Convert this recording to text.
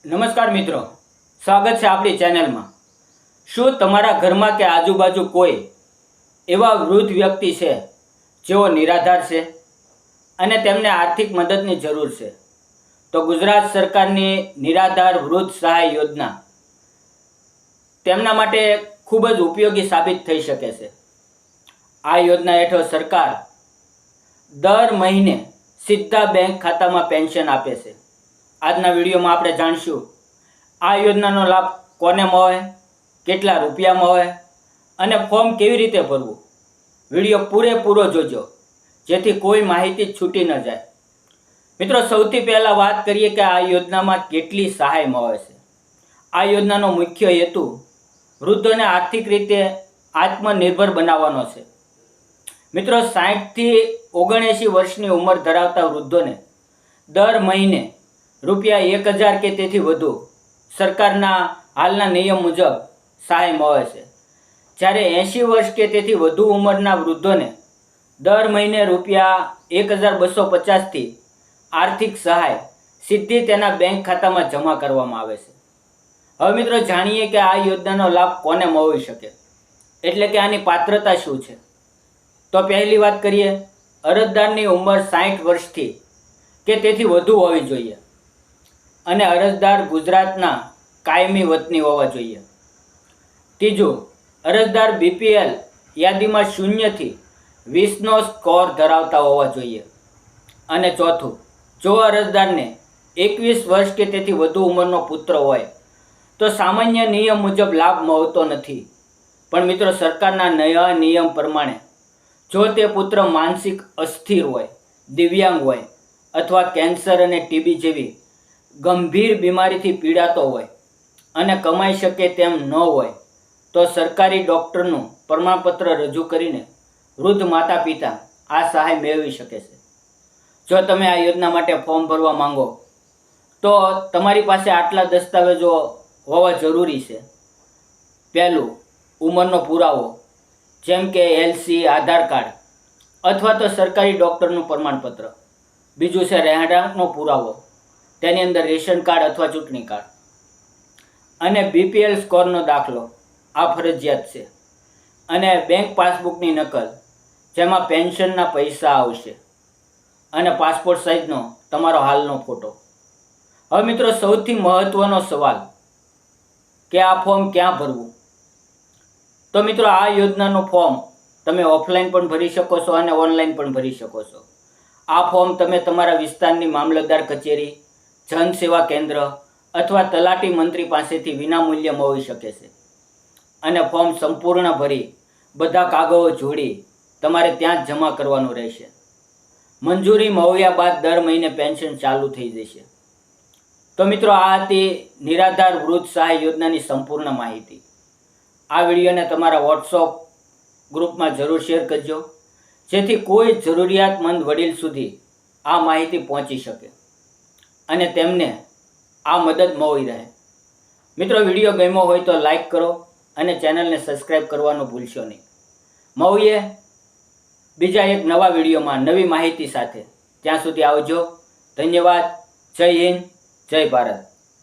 નમસ્કાર મિત્રો, સ્વાગત છે આપણી ચેનલમાં। શું તમારા ઘરમાં કે આજુબાજુ કોઈ એવા વૃદ્ધ વ્યક્તિ છે જેઓ નિરાધાર છે અને તેમને આર્થિક મદદની જરૂર છે? તો ગુજરાત સરકારની નિરાધાર વૃદ્ધ સહાય યોજના તેમના માટે ખૂબ જ ઉપયોગી સાબિત થઈ શકે છે। આ યોજના હેઠળ સરકાર દર મહિને સીધા બેંક ખાતામાં પેન્શન આપે છે। આજના વિડીયોમાં આપણે જાણીશું આ યોજનાનો લાભ કોને મળે, કેટલા રૂપિયા મળે અને ફોર્મ કેવી રીતે ભરવું। વિડીયો પૂરેપૂરો જોજો જેથી કોઈ માહિતી છૂટી ન જાય। મિત્રો, સૌથી પહેલાં વાત કરીએ કે આ યોજનામાં કેટલી સહાય મળે છે। આ યોજનાનો મુખ્ય હેતુ વૃદ્ધોને આર્થિક રીતે આત્મનિર્ભર બનાવવાનો છે। મિત્રો, 60 થી 79 વર્ષની ઉંમર ધરાવતા વૃદ્ધોને દર મહિને ₹1000 કે તેથી વધુ સરકારના હાલના નિયમ મુજબ સહાય મળે છે, જ્યારે 80 વર્ષ કે તેથી વધુ ઉંમરના વૃદ્ધોને દર મહિને ₹1250 થી આર્થિક સહાય સીધી તેના બેંક ખાતામાં જમા કરવામાં આવે છે। હવે મિત્રો, જાણીએ કે આ યોજનાનો લાભ કોને મળી શકે, એટલે કે આની પાત્રતા શું છે। તો પહેલી વાત કરીએ, અરજદારની ઉંમર 60 વર્ષથી કે તેથી વધુ હોવી જોઈએ અને અરજદાર ગુજરાતના કાયમી વતની હોવા જોઈએ। ત્રીજું, અરજદાર BPL યાદીમાં 0 થી 20નો સ્કોર ધરાવતા હોવા જોઈએ। અને ચોથું, જો અરજદારને 21 વર્ષ કે તેથી વધુ ઉંમરનો પુત્ર હોય તો સામાન્ય નિયમ મુજબ લાભ મળતો નથી, પણ મિત્રો સરકારના નવા નિયમ પ્રમાણે જો તે પુત્ર માનસિક અસ્થિર હોય, દિવ્યાંગ હોય અથવા કેન્સર અને TB જેવી ગંભીર બીમારીથી પીડાતો હોય અને કમાઈ શકે તેમ ન હોય તો સરકારી ડૉક્ટરનું પ્રમાણપત્ર રજૂ કરીને વૃદ્ધ માતા પિતા આ સહાય મેળવી શકે છે। જો તમે આ યોજના માટે ફોર્મ ભરવા માંગો તો તમારી પાસે આટલા દસ્તાવેજો હોવા જરૂરી છે। પહેલું, ઉંમરનો પુરાવો, જેમ કે LC, આધાર કાર્ડ અથવા તો સરકારી ડૉક્ટરનું પ્રમાણપત્ર। બીજું છે રહેણાંકનો પુરાવો, તેની અંદર રેશન કાર્ડ અથવા ચૂંટણી કાર્ડ। અને BPL સ્કોરનો દાખલો, આ ફરજિયાત છે। અને બેંક પાસબુકની નકલ, જેમાં પેન્શનના પૈસા આવશે। અને પાસપોર્ટ સાઇઝનો તમારો હાલનો ફોટો। હવે મિત્રો, સૌથી મહત્ત્વનો સવાલ કે આ ફોર્મ ક્યાં ભરવું? તો મિત્રો, આ યોજનાનું ફોર્મ તમે ઓફલાઈન પણ ભરી શકો છો અને ઓનલાઈન પણ ભરી શકો છો। આ ફોર્મ તમે તમારા વિસ્તારની મામલતદાર કચેરી, જન સેવા કેન્દ્ર અથવા તલાટી મંત્રી પાસેથી વિનામૂલ્યે મળી શકે છે। અને ફોર્મ સંપૂર્ણ ભરી બધા કાગળો જોડી તમારે ત્યાં જ જમા કરવાનું રહેશે। મંજૂરી મળ્યા બાદ દર મહિને પેન્શન ચાલુ થઈ જશે। તો મિત્રો, આ હતી નિરાધાર વૃદ્ધ સહાય યોજનાની સંપૂર્ણ માહિતી। આ વિડીયોને તમારા WhatsApp ગ્રુપમાં જરૂર શેર કરજો, જેથી કોઈ જરૂરિયાતમંદ વડીલ સુધી આ માહિતી પહોંચી શકે અને તેમને આ મદદ મળી રહે। મિત્રો, વિડીયો ગમ્યો હોય તો લાઈક કરો અને ચેનલને સબસ્ક્રાઈબ કરવાનું ભૂલશો નહીં। મળીએ બીજા એક નવા વિડીયોમાં નવી માહિતી સાથે। ત્યાં સુધી આવજો। ધન્યવાદ। જય હિન્દ, જય ભારત।